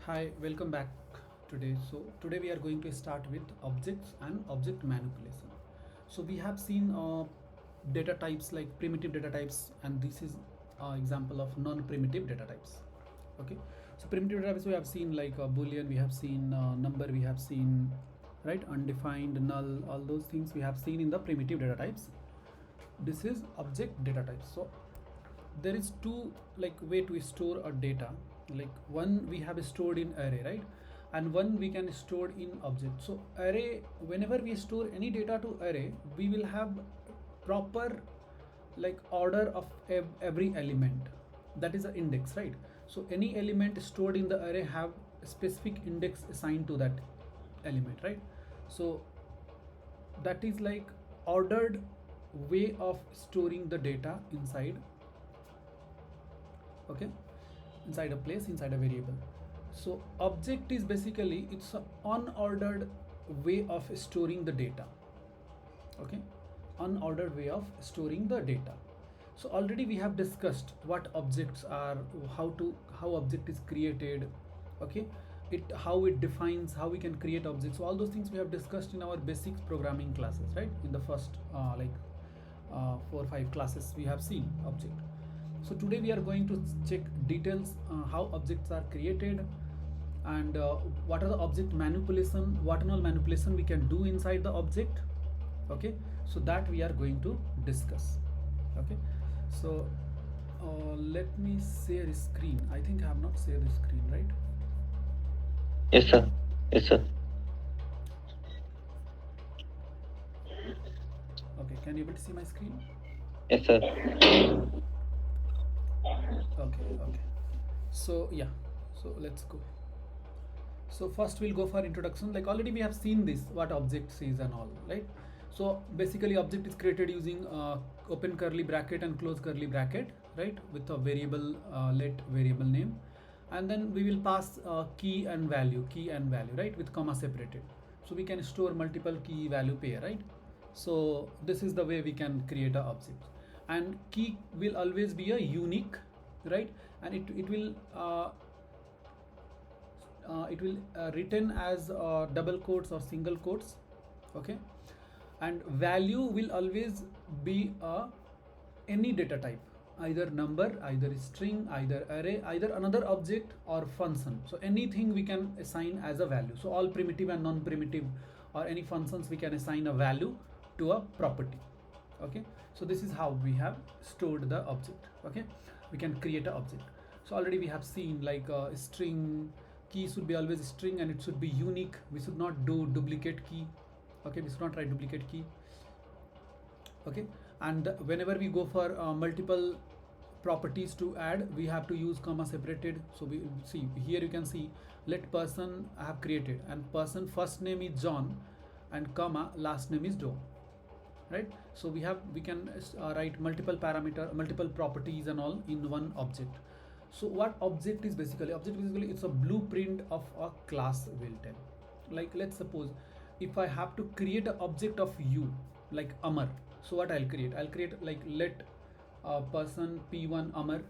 Hi, welcome back today. So today we are going to start with objects and object manipulation. So we have seen data types like primitive data types, and this is example of non-primitive data types. Okay, so primitive data types we have seen like boolean, we have seen number, we have seen right undefined, null, all those things we have seen in the primitive data types. This is object data types. So there is two like way to store a data, like one we have stored in array, right, and one we can store in object. So array, whenever we store any data to array, we will have proper like order of every element, that is the index, right? So any element stored in the array have a specific index assigned to that element, right? So that is like ordered way of storing the data inside, okay, inside a place, inside a variable. So object is basically it's an unordered way of storing the data, okay, unordered way of storing the data. So already we have discussed what objects are, how object is created, okay, it how it defines how we can create objects. So all those things we have discussed in our basics programming classes, right? In the first 4 or 5 classes we have seen object. So today we are going to check details, how objects are created, and what are the object manipulation, what all manipulation we can do inside the object, okay. So that we are going to discuss, okay. So let me share screen. I think I have not shared the screen, right? Yes, sir. Yes, sir. Okay, can you able to see my screen? Yes, sir. Okay. So yeah, so let's go. So first we'll go for introduction. Like already we have seen this, what objects is and all, right? So basically object is created using open curly bracket and close curly bracket, right? With a variable, let variable name, and then we will pass key and value, right? With comma separated. So we can store multiple key value pair, right? So this is the way we can create a object, and key will always be a unique, right? And it will written as double quotes or single quotes, okay. And value will always be any data type, either number, either string, either array, either another object or function. So anything we can assign as a value. So all primitive and non-primitive or any functions we can assign a value to a property, okay. So this is how we have stored the object, okay. We can create an object. So already we have seen like string key should be always string and it should be unique. We should not do duplicate key, okay. We should not write duplicate key, okay. And whenever we go for multiple properties to add, we have to use comma separated. So we see here, you can see let person I have created, and person first name is John and comma last name is Doe, right? So we can write multiple parameter, multiple properties and all in one object. So what object is basically, object basically it's a blueprint of a class, will tell. Like let's suppose if I have to create an object of you, like Amar. So what I'll create like let person p1 Amar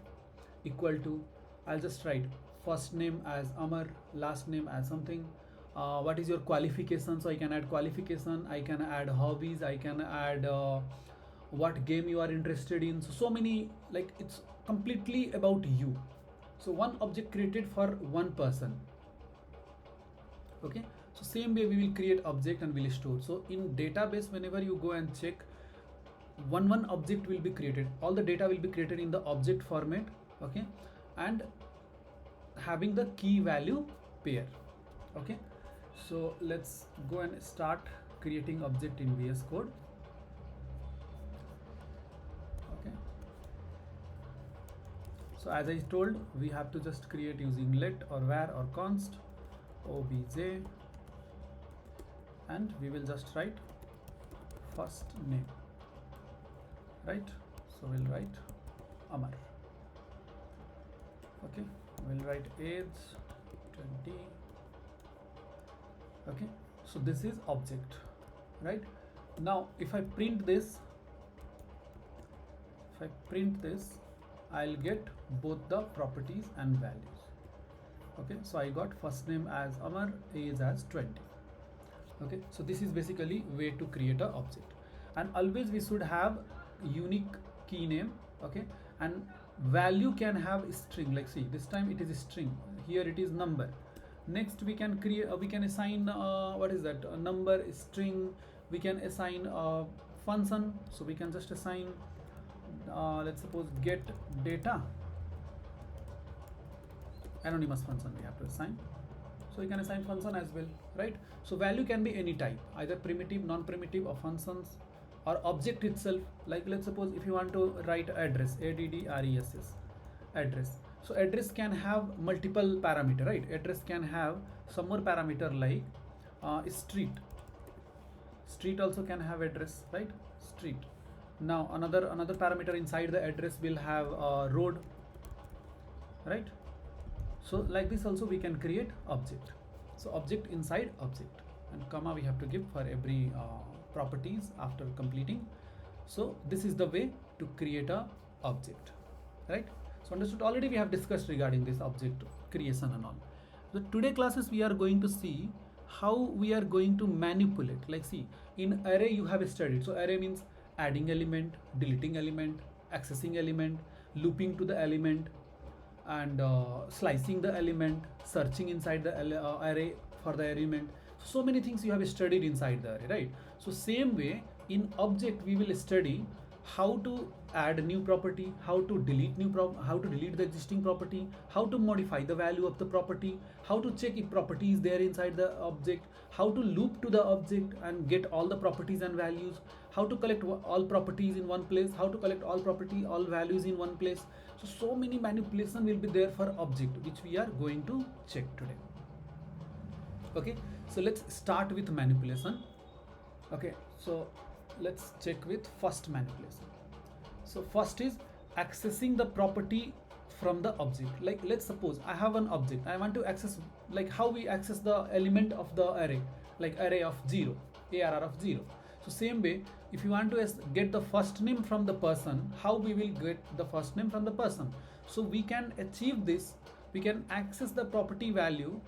equal to, I'll just write first name as Amar, last name as something. What is your qualification? So I can add qualification, I can add hobbies, I can add what game you are interested in. So many, like it's completely about you. So one object created for one person, okay. So same way we will create object and will store. So in database, whenever you go and check, one object will be created, all the data will be created in the object format, okay, and having the key value pair, okay. So let's go and start creating object in VS Code, okay. So as I told, we have to just create using let or var or const obj, and we will just write first name, right? So we'll write Amar, okay. We'll write age 20, okay. So this is object, right? Now if I print this, I'll get both the properties and values, Okay, so I got first name as Amar, age as 20. Okay, so this is basically way to create a object, and always we should have unique key name. Okay, and value can have string, like see this time it is string, here it is number. Next we can create we can assign what is that, a number, string. We can assign a function, so we can just assign let's suppose get data, anonymous function we have to assign. So you can assign function as well, right? So value can be any type, either primitive, non-primitive, or functions, or object itself. Like let's suppose if you want to write address, address, address. So address can have multiple parameter, right? Address can have some more parameter like street. Street also can have address, right? Street. Now another parameter inside the address will have road, right? So like this also we can create object. So object inside object, and comma we have to give for every properties after completing. So this is the way to create a object, right? So understood, already we have discussed regarding this object creation and all. So today classes we are going to see how we are going to manipulate. Like see, in array you have studied. So array means adding element, deleting element, accessing element, looping to the element, and slicing the element, searching inside the array for the element. So many things you have studied inside the array, right? So same way in object we will study how to add a new property, how to delete how to delete the existing property, how to modify the value of the property, how to check if property is there inside the object, how to loop to the object and get all the properties and values, how to collect all properties in one place, how to collect all property, all values in one place. So many manipulation will be there for object, which we are going to check today. Okay, so let's start with manipulation. Okay, so let's check with first manipulation. So first is accessing the property from the object. Like let's suppose I have an object, I want to access, like how we access the element of the array, like array of 0, ARR of 0. So same way, if you want to get the first name from the person, how we will get the first name from the person? So we can achieve this, we can access the property value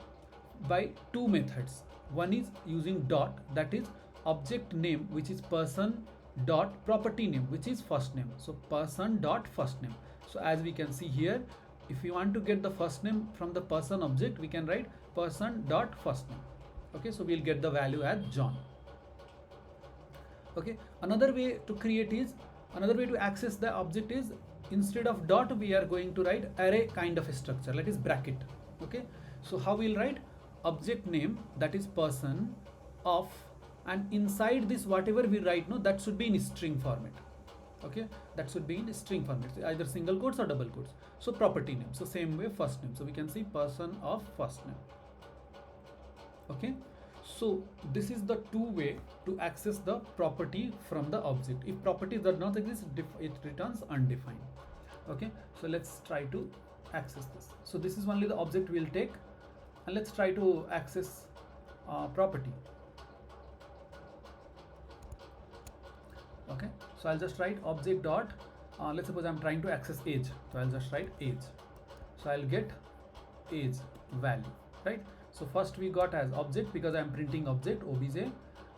by two methods. One is using dot, that is object name, which is person, dot property name, which is first name. So person dot first name. So as we can see here, if you want to get the first name from the person object, we can write person dot first name. Okay, so we'll get the value as John. Okay, another way to access the object is, instead of dot we are going to write array kind of a structure, that is bracket. Okay, so how we'll write object name, that is person of, and inside this whatever we write, no, that should be in string format. Okay, that should be in string format, either single quotes or double quotes. So property name, so same way first name, so we can see person of first name. Okay, so this is the two way to access the property from the object. If property does not exist, it returns undefined. Okay, so let's try to access this. So this is only the object we'll take, and let's try to access property. Okay, so I'll just write object dot let's suppose I'm trying to access age, so I'll just write age. So I'll get age value, right? So first we got as object because I'm printing object obj,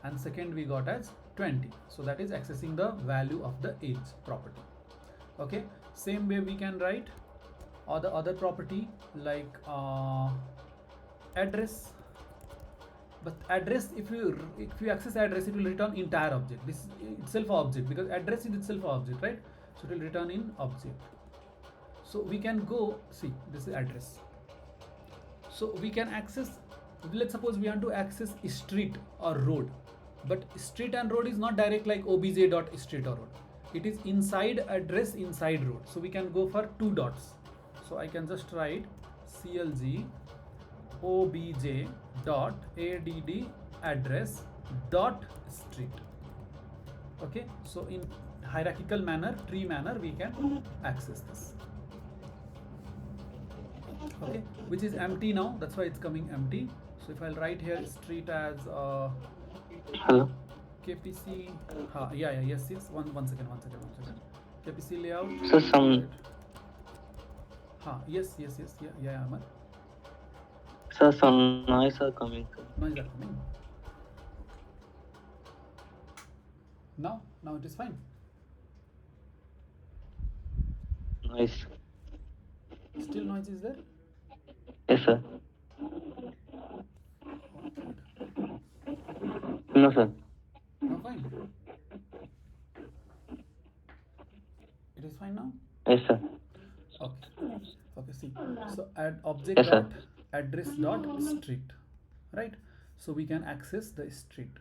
and second we got as 20, so that is accessing the value of the age property. Okay, same way we can write other property like address. But address, if you access address, it will return entire object. This is itself an object because address is itself an object, right? So it will return in object. So we can go see, this is address. So we can access, let's suppose we want to access street or road, but street and road is not direct like obj dot street or road. It is inside address, inside road. So we can go for two dots. So I can just write clg obj dot add address dot street. Okay, so in hierarchical manner, tree manner, we can access this. Okay, which is empty now, that's why it's coming empty. So if I'll write here street as Hello. KPC, yes, one second. KPC layout. So some Yes, yeah, Amar. Sir, some noise are coming, sir. Noise are coming. Now it is fine. Noise. Still noise is there. Yes, sir. Good. No, sir. Now fine. It is fine now. Yes, sir. Okay, see, so add object Yes, sir. dot address dot street, right? So we can access the street.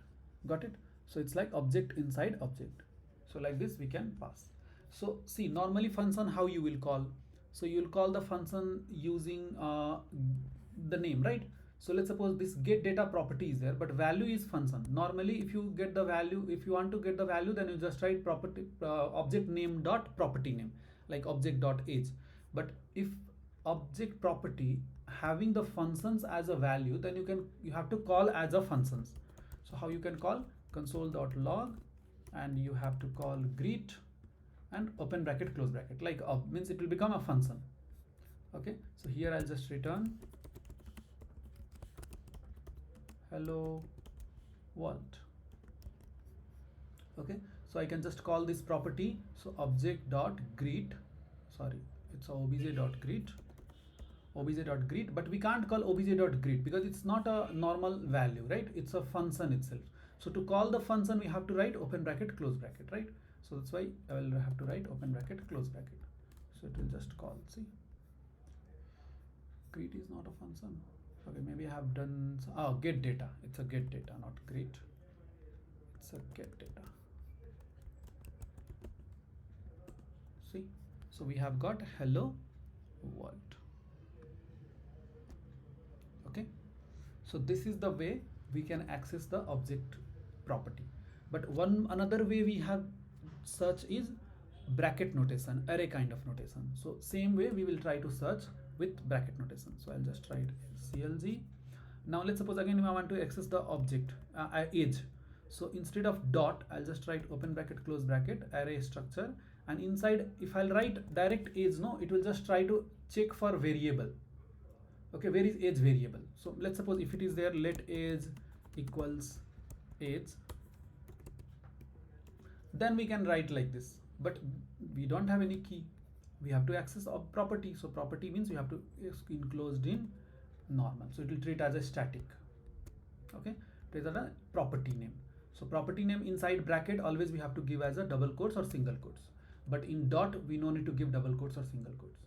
Got it? So it's like object inside object. So like this we can pass. So see, normally function, how you will call? So you will call the function using the name, right? So let's suppose this get data property is there, but value is function. Normally if you get the value, if you want to get the value, then you just write property object name dot property name, like object dot age. But if object property having the functions as a value, then you have to call as a functions. So how you can call? Console.log, and you have to call greet and open bracket close bracket, like means it will become a function. Okay, so here I'll just return hello world. Okay, so I can just call this property. So object dot greet, sorry, it's obj dot greet, but we can't call obj dot greet because it's not a normal value, right? It's a function itself. So to call the function, we have to write open bracket close bracket, right? So that's why I will have to write open bracket close bracket. So it will just call, see, greet is not a function. Okay, maybe I have done get data. It's a get data, not greet. It's a get data. See, so we have got hello world. Okay, so this is the way we can access the object property. But another way we have search is bracket notation, array kind of notation. So same way we will try to search with bracket notation. So I'll just write clg. Now let's suppose again I want to access the object age. So instead of dot, I'll just write open bracket close bracket array structure, and inside if I'll write direct age, no, it will just try to check for variable. Okay, where is age variable? So let's suppose if it is there, let age equals age, then we can write like this. But we don't have any key, we have to access a property. So property means you have to enclosed in normal, so it will treat as a static. Okay, it is a property name. So property name inside bracket always we have to give as a double quotes or single quotes, but in dot we no need to give double quotes or single quotes.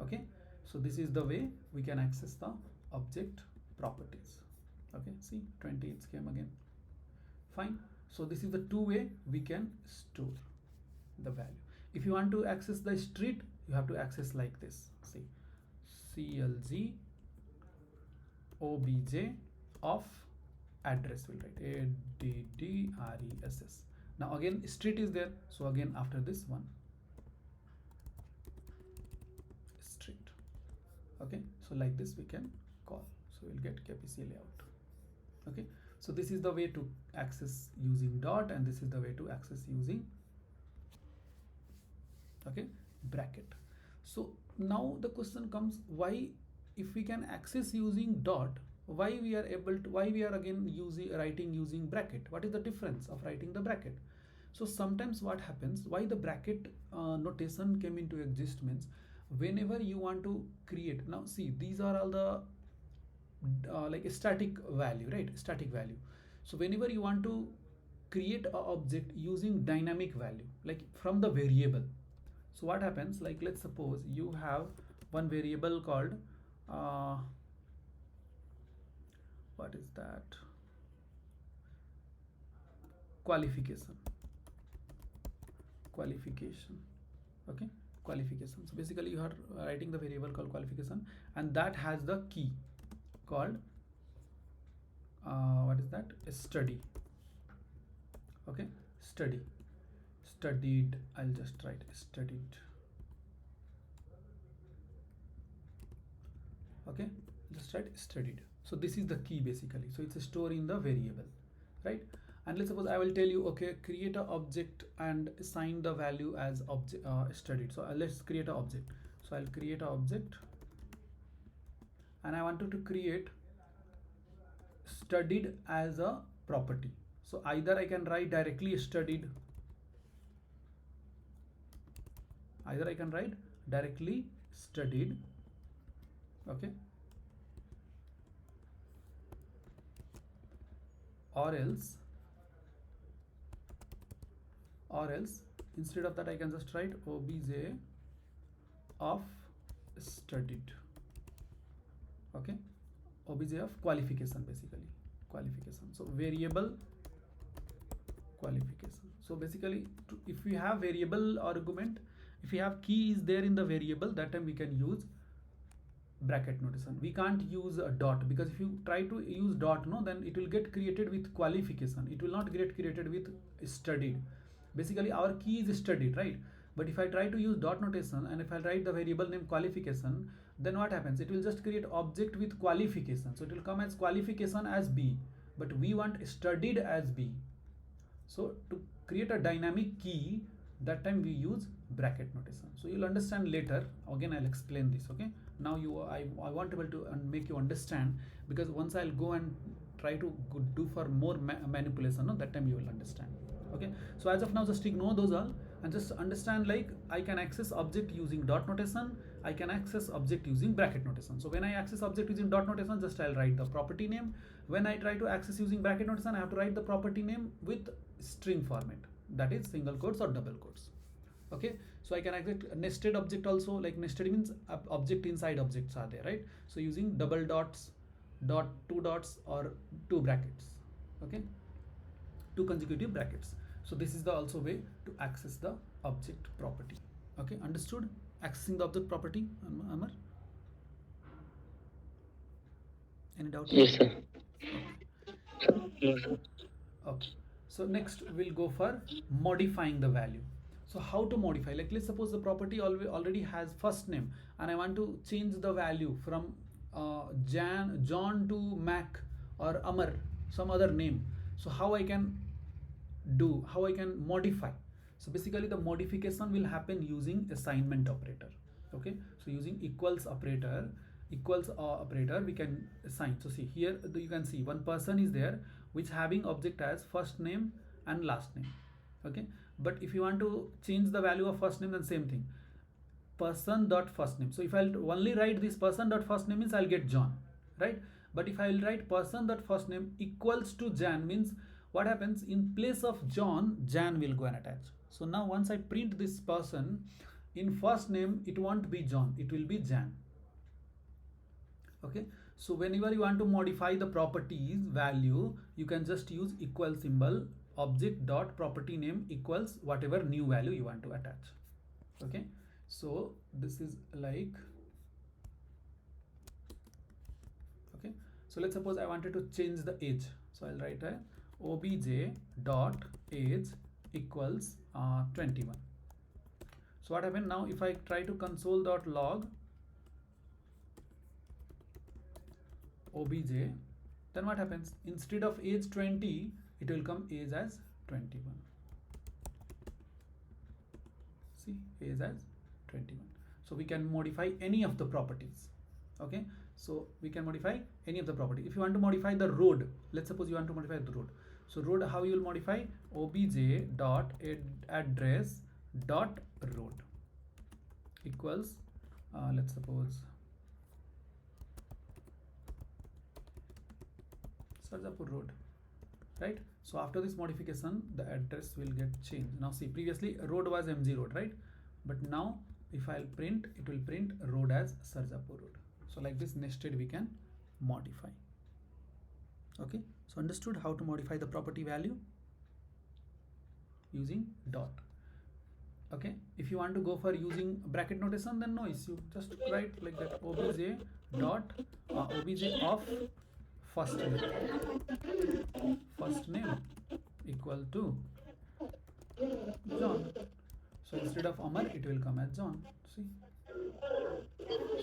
Okay, so this is the way we can access the object properties. Okay, see 20 it came again. Fine. So this is the two way we can store the value. If you want to access the street, you have to access like this. See, clg obj of address, will write address. Now again street is there, so again after this one street. Okay, so like this we can call, so we'll get KPC layout. Okay, so this is the way to access using dot, and this is the way to access using bracket. So now the question comes, why, if we can access using dot, why we are again writing using bracket? What is the difference of writing the bracket? So sometimes what happens, why the bracket notation came into existence, whenever you want to create, now see, these are all the like a static value, right? Static value. So whenever you want to create a object using dynamic value, like from the variable, so what happens, like let's suppose you have one variable called what is that, qualification. Okay, qualification. So basically you are writing the variable called qualification, and that has the key called what is that, study. Okay, studied, I'll just write studied. Okay, just write studied. So this is the key basically, so it's a store in the variable, right? And let's suppose I will tell you, okay, create a object and assign the value as object studied. So let's create an object. So I'll create an object, and I wanted to create studied as a property. So either I can write directly studied, either I can write directly studied, okay, or else instead of that I can just write obj of studied, okay, obj of qualification, basically qualification. So variable qualification. So basically if we have variable argument, if we have key is there in the variable, that time we can use bracket notation. We can't use a dot, because if you try to use dot, no, then it will get created with qualification, it will not get created with studied. Basically our key is studied, right? But if I try to use dot notation and if I write the variable name qualification, then what happens, it will just create object with qualification, so it will come as qualification as B, but we want studied as B. So to create a dynamic key, that time we use bracket notation. So you'll understand later, again I'll explain this, okay. Now I want able to make you understand, because once I'll go and try to do for more manipulation, no, that time you will understand, okay. So as of now just ignore those all and just understand, like I can access object using dot notation, I can access object using bracket notation. So when I access object using dot notation, just I'll write the property name. When I try to access using bracket notation, I have to write the property name with string format, that is single quotes or double quotes, okay. So I can access nested object also, like nested means object inside objects are there, right? So using double dots, dot, two dots, or two brackets, okay, two consecutive brackets. So this is the also way to access the object property, okay. Understood accessing the object property, Amar? Any doubt? Yes, sir. Okay. No, sir. Okay, so next we'll go for modifying the value. So how to modify, like let's suppose the property already has first name and I want to change the value from John to Mac or Amar, some other name. So how I can modify? So basically the modification will happen using assignment operator, okay. So using equals operator we can assign. So see here you can see one person is there which having object as first name and last name, okay. But if you want to change the value of first name, then same thing, person dot first name. So if I'll only write this person dot first name means I'll get John, right? But if I will write person dot first name equals to Jan, means what happens, in place of John, Jan will go and attach. So now once I print this person, in first name it won't be John, it will be Jan, okay. So whenever you want to modify the properties value, you can just use equal symbol, object dot property name equals whatever new value you want to attach, okay. So this is like, okay. So let's suppose I wanted to change the age. So I'll write a obj dot age equals 21. So what happened now, if I try to console dot log obj, then what happens, instead of age 20 it will come age as 21. See, age as 21. So we can modify any of the properties, okay. So we can modify any of the property. If you want to modify the road, let's suppose you want to modify the road. So road, how you will modify, obj dot address dot road equals let's suppose Sarjapur road, right? So after this modification the address will get changed. Now see, previously road was MG road, right? But now if I'll print, it will print road as Sarjapur road. So like this nested we can modify, okay. So understood how to modify the property value using dot, okay. If you want to go for using bracket notation, then no issue, just write like that, obj dot obj of first name equal to John. So instead of Amar it will come as John, see.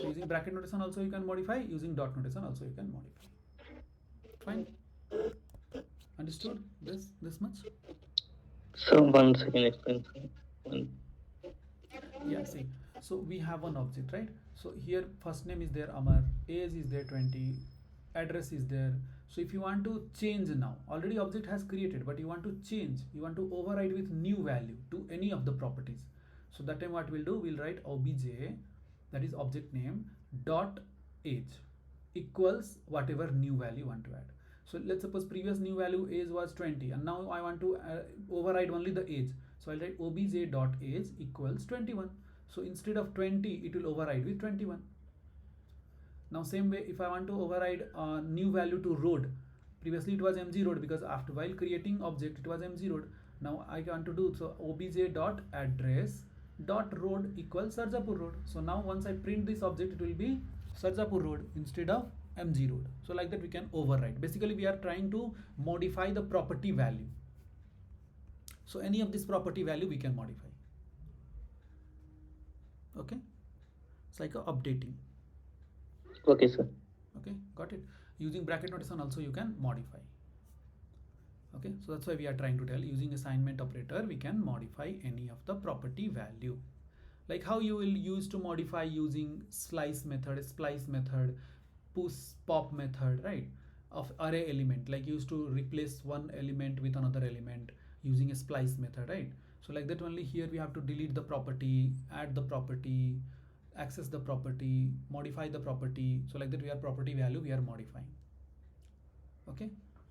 So using bracket notation also you can modify, using dot notation also you can modify, fine. Understood this much? So one second, explain. One. Yeah, see, So we have one object, right? So here first name is there Amar, age is there 20, address is there. So if you want to change now, already object has created, but you want to change, you want to override with new value to any of the properties. So that time what we'll do, we'll write obj, that is object name, dot age equals whatever new value you want to add. So let's suppose previous new value age was 20 and now I want to override only the age. So I'll write obj dot age equals 21. So instead of 20 it will override with 21. Now same way, if I want to override a new value to road, previously it was mg road because after while creating object it was mg road. Now I want to do so obj dot address dot road equals Sarjapur road. So now once I print this object, it will be Sarjapur road instead of mg road. So like that we can override. Basically we are trying to modify the property value. So any of this property value we can modify. Okay, it's like a updating. Okay, sir. Okay, got it. Using bracket notation also you can modify. Okay, so that's why we are trying to tell, using assignment operator we can modify any of the property value. Like how you will use to modify using slice method, splice method, push pop method, right? Of array element, like used to replace one element with another element using a splice method, right? So like that only here we have to delete the property, add the property, access the property, modify the property. So like that we are property value we are modifying. Okay,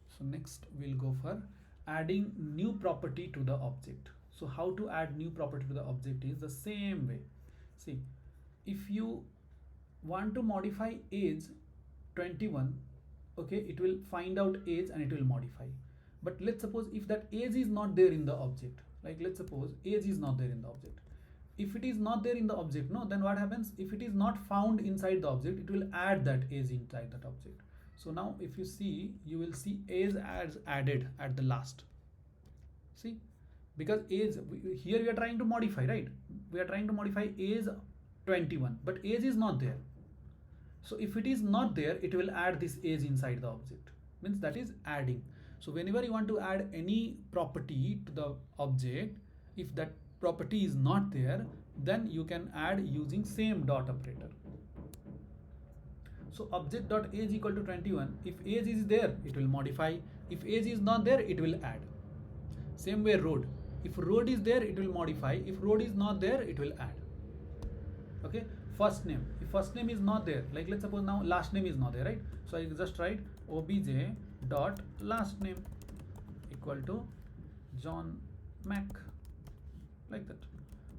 so next we'll go for adding new property to the object. So how to add new property to the object is the same way. See, if you want to modify age 21, okay, it will find out age and it will modify. But let's suppose if that age is not there in the object, like let's suppose age is not there in the object. If it is not there in the object, no, then what happens? If it is not found inside the object, it will add that age inside that object. So now if you see, you will see age as added at the last. See, because age, here we are trying to modify, right? We are trying to modify age 21, but age is not there. So if it is not there, it will add this age inside the object. Means that is adding. So whenever you want to add any property to the object, if that property is not there, then you can add using same dot operator. So object dot age equal to 21. If age is there, it will modify. If age is not there, it will add. Same way road. If road is there, it will modify. If road is not there, it will add. Okay. First name. If first name is not there, like let's suppose now last name is not there, right? So I just write obj dot last name equal to John Mac, like that.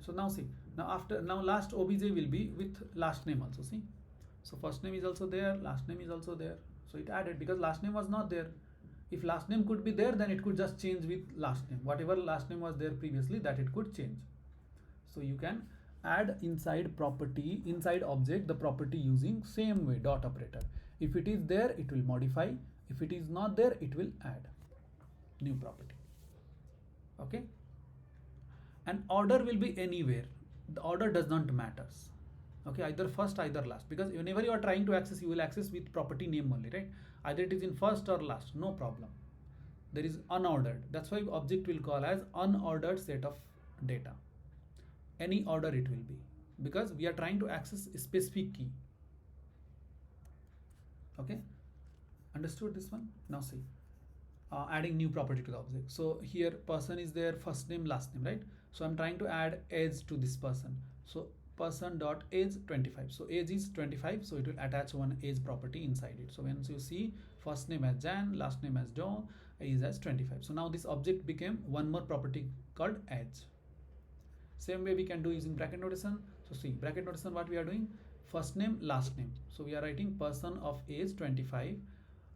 So now see, now last obj will be with last name also. See, so first name is also there, last name is also there. So it added because last name was not there. If last name could be there, then it could just change with last name. Whatever last name was there previously, that it could change. So you can add inside property, inside object, the property using same way dot operator. If it is there, it will modify. If it is not there, it will add new property. Okay, and order will be anywhere. The order does not matter. Okay, either first, either last, because whenever you are trying to access, you will access with property name only, right? Either it is in first or last, no problem. There is unordered, that's why object will call as unordered set of data. Any order it will be, because we are trying to access a specific key. Okay, understood this one? Now see, adding new property to the object. So here person is there, first name, last name, right? So I'm trying to add age to this person. So person dot age 25. So age is 25, so it will attach one age property inside it. So once you see first name as Jan, last name as Joe, age as 25. So now this object became one more property called age. Same way we can do using bracket notation. So see, bracket notation, what we are doing, first name, last name. So we are writing person of age 25,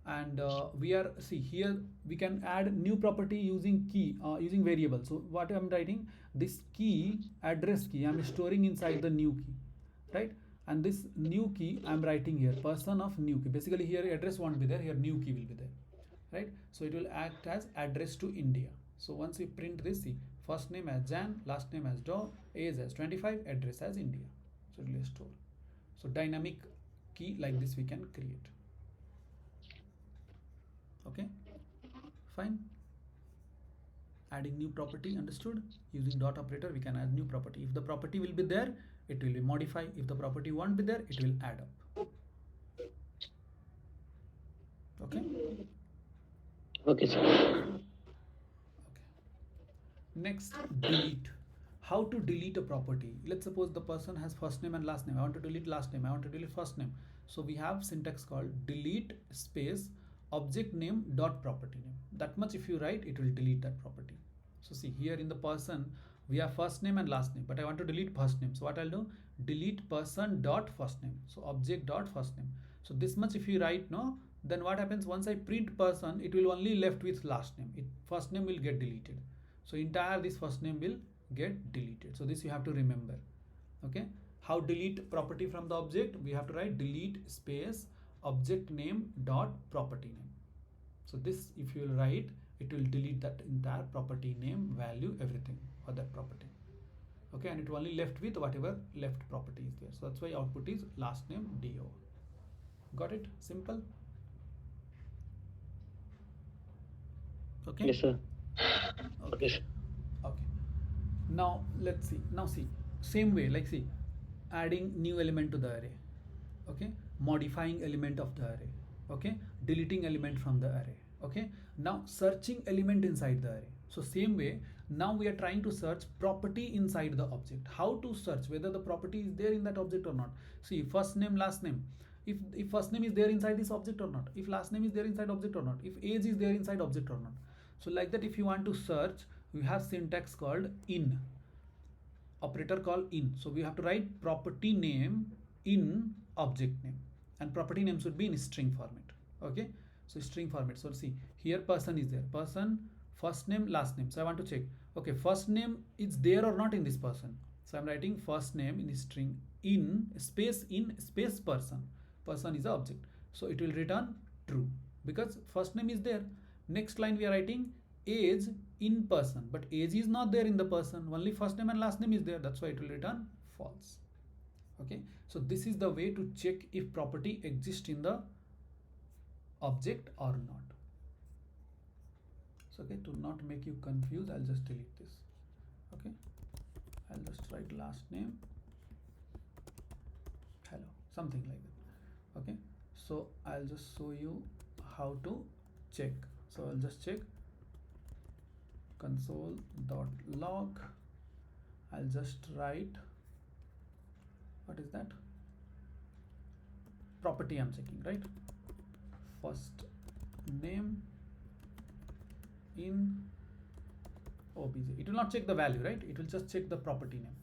and we are, see here we can add new property using key, using variable. So what I'm writing, this key, address key, I'm storing inside the new key, right? And this new key I'm writing here, person of new key. Basically here address won't be there, here new key will be there, right? So it will act as address to India. So once we print this, see, first name as Jan, last name as Doe, age as 25, address as India. So it will store. So dynamic key like this we can create. Okay, fine. Adding new property, understood? Using dot operator we can add new property. If the property will be there, it will be modify. If the property won't be there, it will add up. Okay. Okay, sir. Okay. Next, delete. How to delete a property? Let's suppose the person has first name and last name. I want to delete last name. I want to delete first name. So we have syntax called delete space object name dot property name. That much if you write, it will delete that property. So see here in the person, we have first name and last name, but I want to delete first name. So what I'll do? Delete person dot first name. So object dot first name. So this much if you write, no, then what happens once I print person, it will only left with last name. First name will get deleted. So entire this first name will get deleted. So this you have to remember. Okay. How delete property from the object? We have to write delete space object name dot property name. So this if you will write, it will delete that entire property name, value, everything for that property. Okay, and it will only left with whatever left property is there. So that's why output is last name do. Got it? Simple. Okay. Yes, sir. Okay. Yes. Okay. Now let's see. Now see, same way, like see, adding new element to the array. Okay. Modifying element of the array. Okay. Deleting element from the array. Okay. Now searching element inside the array. So same way, now we are trying to search property inside the object. How to search whether the property is there in that object or not. See, first name, last name. If first name is there inside this object or not. If last name is there inside object or not. If age is there inside object or not. So like that, if you want to search, we have syntax called in, operator called in. So we have to write property name in object name, and property name should be in string format. Okay, so string format. So see here, person is there, person, first name, last name. So I want to check, okay, first name is there or not in this person. So I'm writing first name in string in space person. Person is the object, so it will return true because first name is there. Next line we are writing age in person, but age is not there in the person, only first name and last name is there. That's why it will return false. Okay, so this is the way to check if property exists in the object or not. So okay, to not make you confused, I'll just delete this. Okay, I'll just write last name, hello, something like that. Okay, so I'll just show you how to check. So I'll just check console.log. I'll just write, what is that? Property I'm checking, right? First name in obj. It will not check the value, right? It will just check the property name.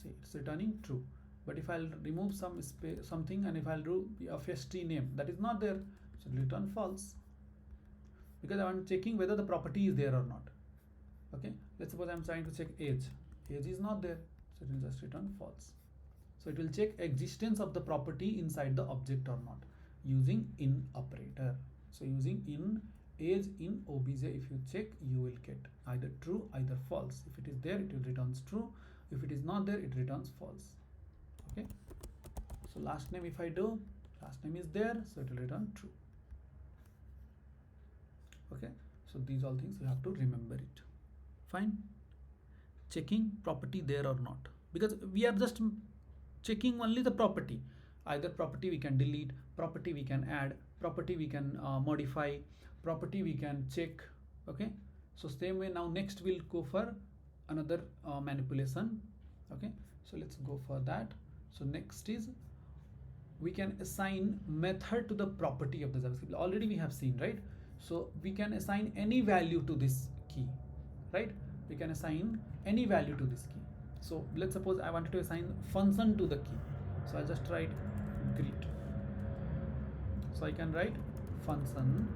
See, it's returning true. But if I'll remove some space, something, and if I'll do a FST name, that is not there, so it will return false because I'm checking whether the property is there or not. Okay, let's suppose I'm trying to check age. Age is not there, so it will just return false. So it will check existence of the property inside the object or not using in operator. So using in age in obj, if you check, you will get either true, either false. If it is there, it will returns true. If it is not there, it returns false. Okay, so last name, if I do, last name is there, so it will return true. Okay, so these all things you have to remember it. Fine. Checking property there or not, because we are just checking only the property. Either property we can delete, property we can add, property we can modify, property we can check. Okay, so same way now next we'll go for another manipulation. Okay, so let's go for that. So next is we can assign method to the property of the JavaScript. Already we have seen, right? So we can assign any value to this key, right? We can assign any value to this key. So let's suppose I wanted to assign function to the key. So I'll just write greet. So I can write function.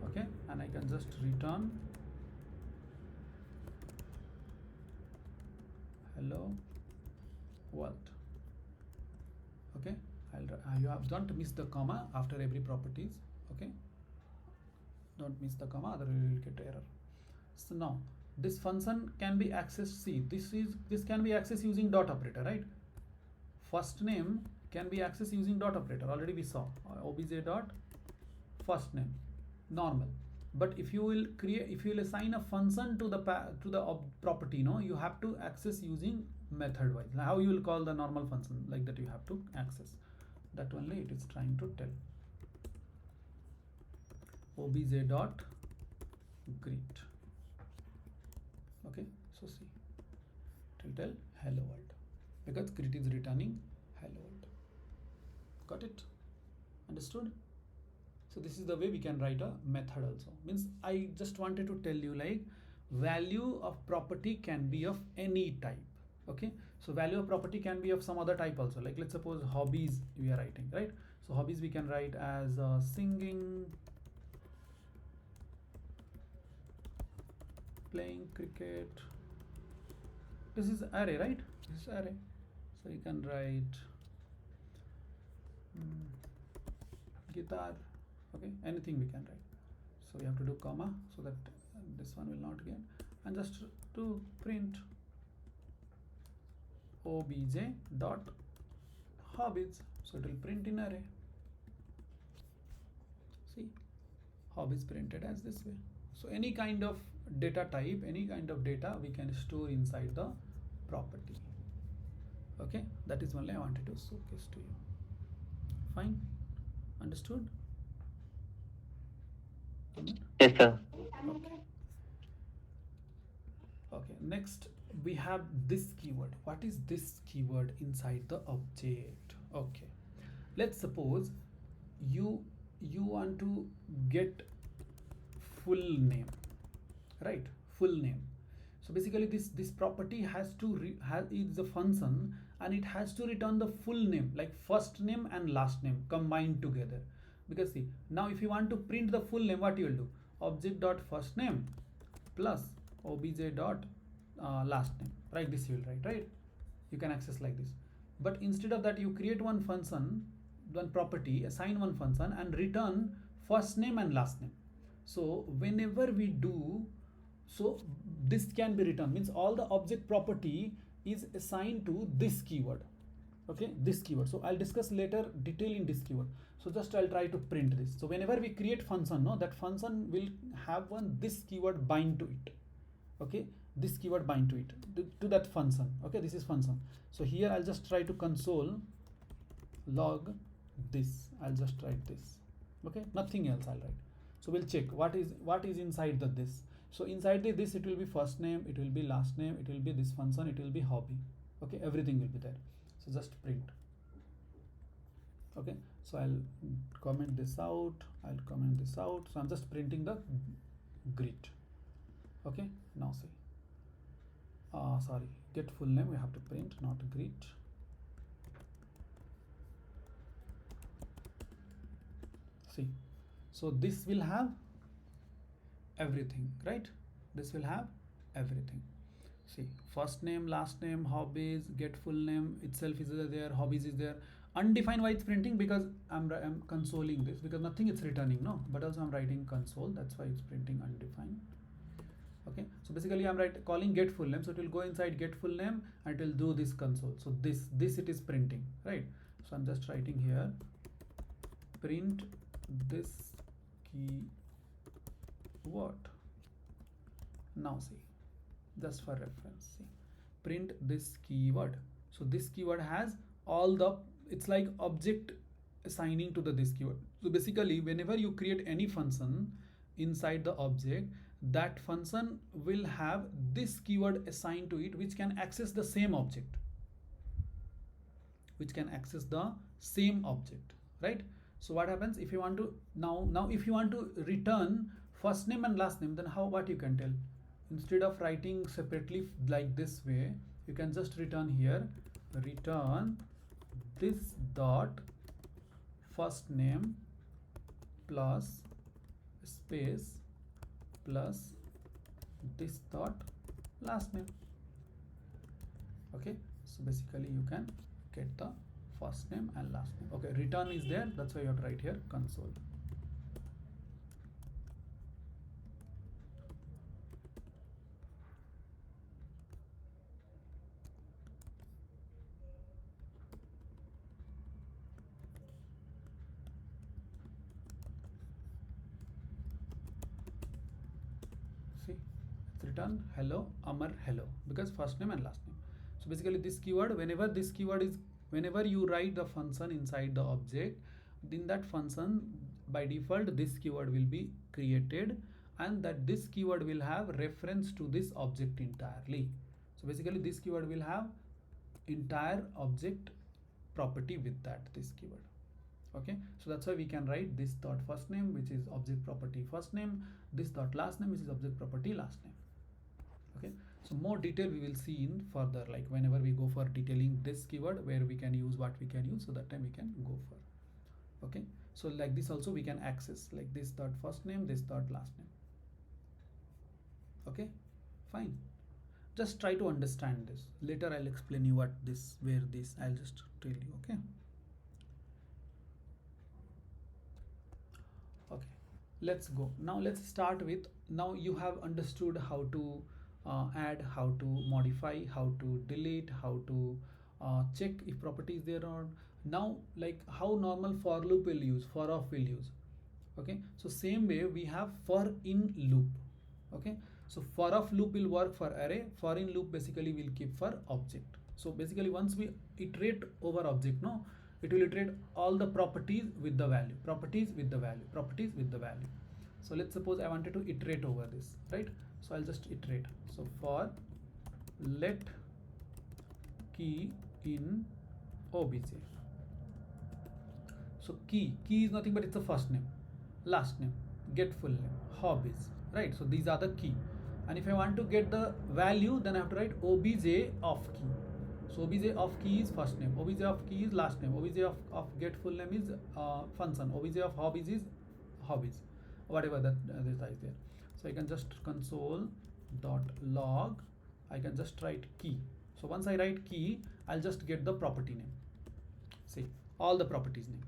Okay, and I can just return hello world. Okay, you have don't miss the comma after every properties. Okay, don't miss the comma, otherwise you will get error. So now this function can be accessed. See, this can be accessed using dot operator, right? First name can be accessed using dot operator. Already we saw obj dot first name normal. But if you will create, if you will assign a function to the property, you have to access using method wise. How you will call the normal function like that, you have to access that only it is trying to tell. Obj dot greet. Okay, so see, it will tell hello world because greet is returning hello world. Got it? Understood? So this is the way we can write a method also. Means I just wanted to tell you, like, value of property can be of any type. Okay, so value of property can be of some other type also. Like let's suppose hobbies we are writing, right? So hobbies we can write as singing, playing cricket. This is array, right? This is array. So you can write guitar. Okay, anything we can write. So we have to do comma so that this one will not get, and just to print obj dot hobbies, so it will print in array. See, hobbies printed as this way. So any kind of data type, any kind of data we can store inside the property. Okay, that is only I wanted to showcase to you. Fine, understood? Yes, sir. Okay. Okay, next we have this keyword. What is this keyword inside the object? Okay, let's suppose you want to get full name, right? Full name. So basically this property has to is a function, and it has to return the full name, like first name and last name combined together. Because see, now if you want to print the full name, what you will do? Object dot first name plus obj dot last name, right? This you will write, right? You can access like this. But instead of that, you create one function, one property, assign one function and return first name and last name. So whenever we do, so this can be returned, means all the object property is assigned to this keyword. Okay, this keyword. So I'll discuss later detail in this keyword. So just I'll try to print this. So whenever we create function, that function will have this keyword bind to it. Okay, this keyword bind to it, to that function. Okay, this is function. So here I'll just try to console log this. I'll just write this. Okay, nothing else I'll write. So we'll check what is inside the this. So inside this it will be first name, it will be last name, it will be this function, it will be hobby. Okay, everything will be there. So just print. Okay, so I'll comment this out, I'll comment this out. So I'm just printing the greet. Okay, now see, sorry, get full name we have to print, not greet. See, so this will have everything, right? This will have everything. See, first name, last name, hobbies, get full name itself is there, hobbies is there. Undefined why it's printing, because I'm consoling this, because nothing it's returning, no, but also I'm writing console, that's why it's printing undefined. Okay, so basically I'm calling get full name, so it will go inside get full name and it will do this console. So this it is printing, right? So I'm just writing here print this keyword. Now see, just for reference, see, print this keyword. So this keyword has all the, it's like object assigning to this keyword. So basically whenever you create any function inside the object, that function will have this keyword assigned to it, which can access the same object, right? So what happens if you want to now if you want to return first name and last name, then what you can tell? Instead of writing separately like this way, you can just return here, return this dot first name plus space plus this dot last name. Okay, so basically you can get the first name and last name. Okay, return is there, that's why you have to write here console. return hello Amar hello, because first name and last name. So basically this keyword, whenever you write the function inside the object, in that function by default this keyword will be created, and that this keyword will have reference to this object entirely. So basically this keyword will have entire object property with this keyword. Okay, so that's why we can write this dot first name, which is object property first name, this dot last name, which is object property last name. Okay, so more detail we will see in further, like whenever we go for detailing this keyword, where we can use, what we can use, so that time we can go for. Okay, so like this also we can access, like this dot first name, this dot last name. Okay, fine, just try to understand this. Later I'll explain you what this, where this, I'll just tell you. Okay. Okay, let's go. Now let's start with, now you have understood how to add, how to modify, how to delete, how to check if property is there or now, like how normal for loop will use, for off will use. Okay, so same way we have for in loop. Okay, so for off loop will work for array, for in loop basically will keep for object. So basically once we iterate over object, no, it will iterate all the properties with the value, properties with the value, properties with the value. So let's suppose I wanted to iterate over this, right? So I'll just iterate. So for let key in obj. So key is nothing but it's the first name, last name, get full name, hobbies, right? So these are the key, and if I want to get the value, then I have to write obj of key. So obj of key is first name, obj of key is last name, obj of get full name is function, obj of hobbies is hobbies, whatever that this is there. So I can just console dot log, I can just write key. So once I write key, I'll just get the property name, see all the properties name.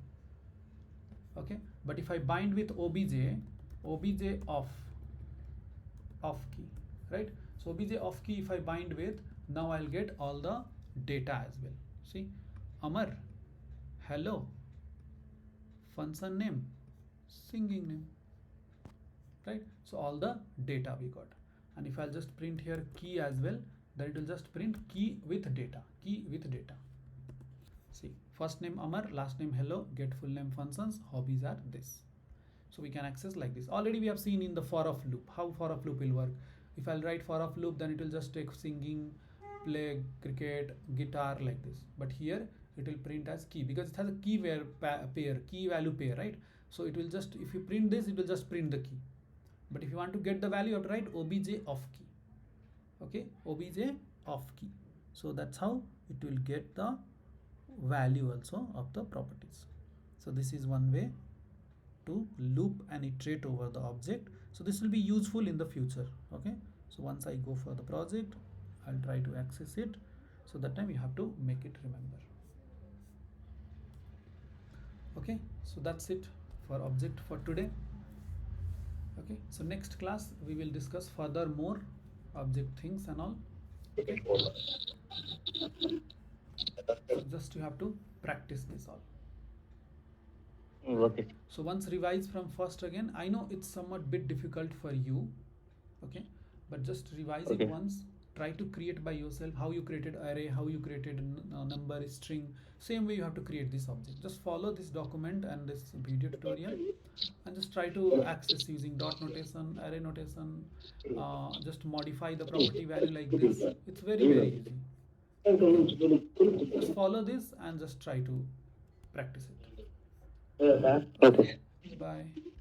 Okay, but if I bind with obj of key, right? So obj of key if I bind with, now I'll get all the data as well. See, Amar, hello, function name, singing name, right? So all the data we got. And if I'll just print here key as well, then it will just print key with data, key with data. See, first name Amar, last name hello, get full name functions, hobbies are this. So we can access like this. Already we have seen in the for of loop how for of loop will work. If I'll write for of loop, then it will just take singing, play, cricket, guitar, like this. But here it will print as key because it has a key pair, key value pair, right? So it will just, if you print this, it will just print the key. But if you want to get the value, you have to write obj of key. Okay, obj of key. So that's how it will get the value also of the properties. So this is one way to loop and iterate over the object. So this will be useful in the future. Okay, so once I go for the project, I'll try to access it, so that time you have to make it remember. Okay, so that's it for object for today. Okay, so next class we will discuss further more object things and all. So just you have to practice this all. Okay. So once revise from first again. I know it's somewhat bit difficult for you, okay, but just revise it once. Try to create by yourself how you created array, how you created number, string. Same way you have to create this object. Just follow this document and this video tutorial and just try to access using dot notation, array notation, just modify the property value like this. It's very easy. Just follow this and just try to practice it. Okay. Bye.